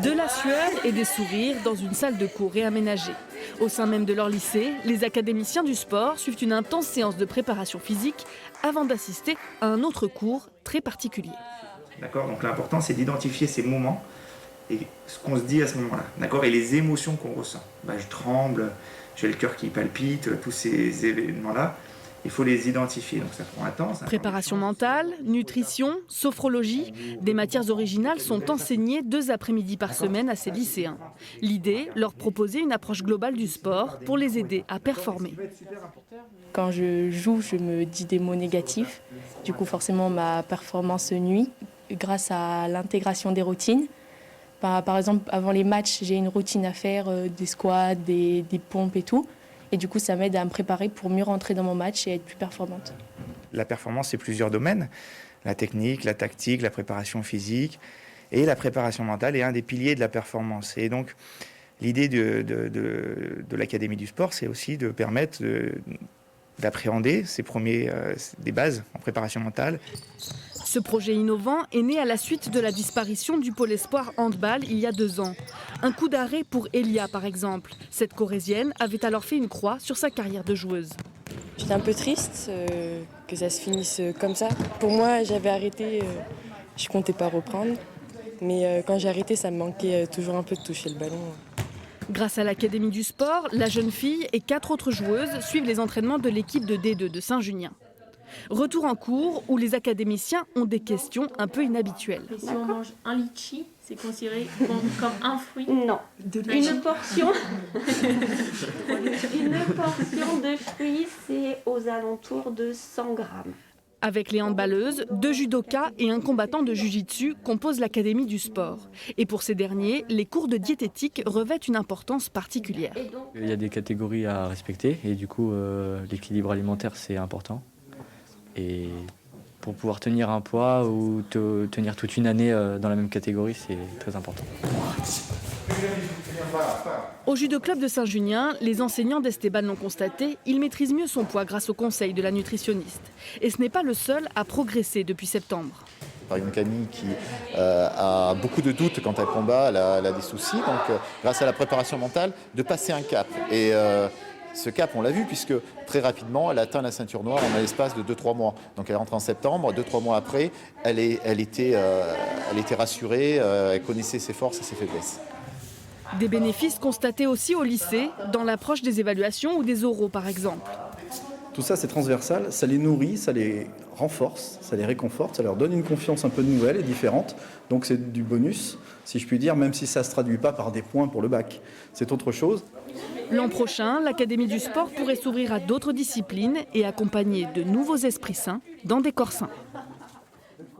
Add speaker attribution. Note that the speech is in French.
Speaker 1: De la sueur et des sourires dans une salle de cours réaménagée. Au sein même de leur lycée, les académiciens du sport suivent une intense séance de préparation physique avant d'assister à un autre cours très particulier.
Speaker 2: D'accord, donc l'important c'est d'identifier ces moments et ce qu'on se dit à ce moment-là, d'accord, et les émotions qu'on ressent. Je tremble, j'ai le cœur qui palpite, tous ces événements-là, il faut les identifier, donc ça prend un temps.
Speaker 1: Préparation mentale, nutrition, sophrologie, des matières originales sont enseignées 2 après-midi par semaine à ces lycéens. L'idée, leur proposer une approche globale du sport pour les aider à performer.
Speaker 3: Quand je joue, je me dis des mots négatifs, du coup forcément ma performance nuit grâce à l'intégration des routines. Par exemple, avant les matchs, j'ai une routine à faire, des squats, des pompes et tout. Et du coup, ça m'aide à me préparer pour mieux rentrer dans mon match et être plus performante.
Speaker 2: La performance, c'est plusieurs domaines. La technique, la tactique, la préparation physique. Et la préparation mentale est un des piliers de la performance. Et donc, l'idée de l'Académie du sport, c'est aussi de permettre d'appréhender des bases en préparation mentale.
Speaker 1: Ce projet innovant est né à la suite de la disparition du pôle espoir handball il y a 2 ans. Un coup d'arrêt pour Elia, par exemple. Cette Corrézienne avait alors fait une croix sur sa carrière de joueuse.
Speaker 3: J'étais un peu triste que ça se finisse comme ça. Pour moi, j'avais arrêté, je comptais pas reprendre. Mais quand j'ai arrêté, ça me manquait toujours un peu de toucher le ballon.
Speaker 1: Grâce à l'Académie du sport, la jeune fille et 4 autres joueuses suivent les entraînements de l'équipe de D2 de Saint-Junien. Retour en cours où les académiciens ont des questions un peu inhabituelles.
Speaker 4: Et si on mange un litchi, c'est considéré comme un fruit?
Speaker 5: Non. Une portion de fruits, c'est aux alentours de 100 grammes.
Speaker 1: Avec les handballeuses, 2 judokas et un combattant de jiu-jitsu composent l'Académie du sport. Et pour ces derniers, les cours de diététique revêtent une importance particulière.
Speaker 6: Il y a des catégories à respecter et du coup, l'équilibre alimentaire, c'est important. Et pour pouvoir tenir un poids ou tenir toute une année dans la même catégorie, c'est très important.
Speaker 1: Au judo club de Saint-Junien, les enseignants d'Esteban l'ont constaté, il maîtrise mieux son poids grâce au conseil de la nutritionniste. Et ce n'est pas le seul à progresser depuis septembre.
Speaker 7: Par exemple, Camille qui a beaucoup de doutes quand elle combat, elle a des soucis. Donc grâce à la préparation mentale, de passer un cap. Et ce cap, on l'a vu, puisque très rapidement, elle a atteint la ceinture noire en l'espace de 2-3 mois. Donc elle rentre en septembre, 2-3 mois après, elle était rassurée, elle connaissait ses forces et ses faiblesses.
Speaker 1: Des bénéfices constatés aussi au lycée, dans l'approche des évaluations ou des oraux par exemple.
Speaker 8: Tout ça, c'est transversal, ça les nourrit, ça les renforce, ça les réconforte, ça leur donne une confiance un peu nouvelle et différente. Donc c'est du bonus, si je puis dire, même si ça ne se traduit pas par des points pour le bac. C'est autre chose.
Speaker 1: L'an prochain, l'Académie du sport pourrait s'ouvrir à d'autres disciplines et accompagner de nouveaux esprits sains dans des corps sains.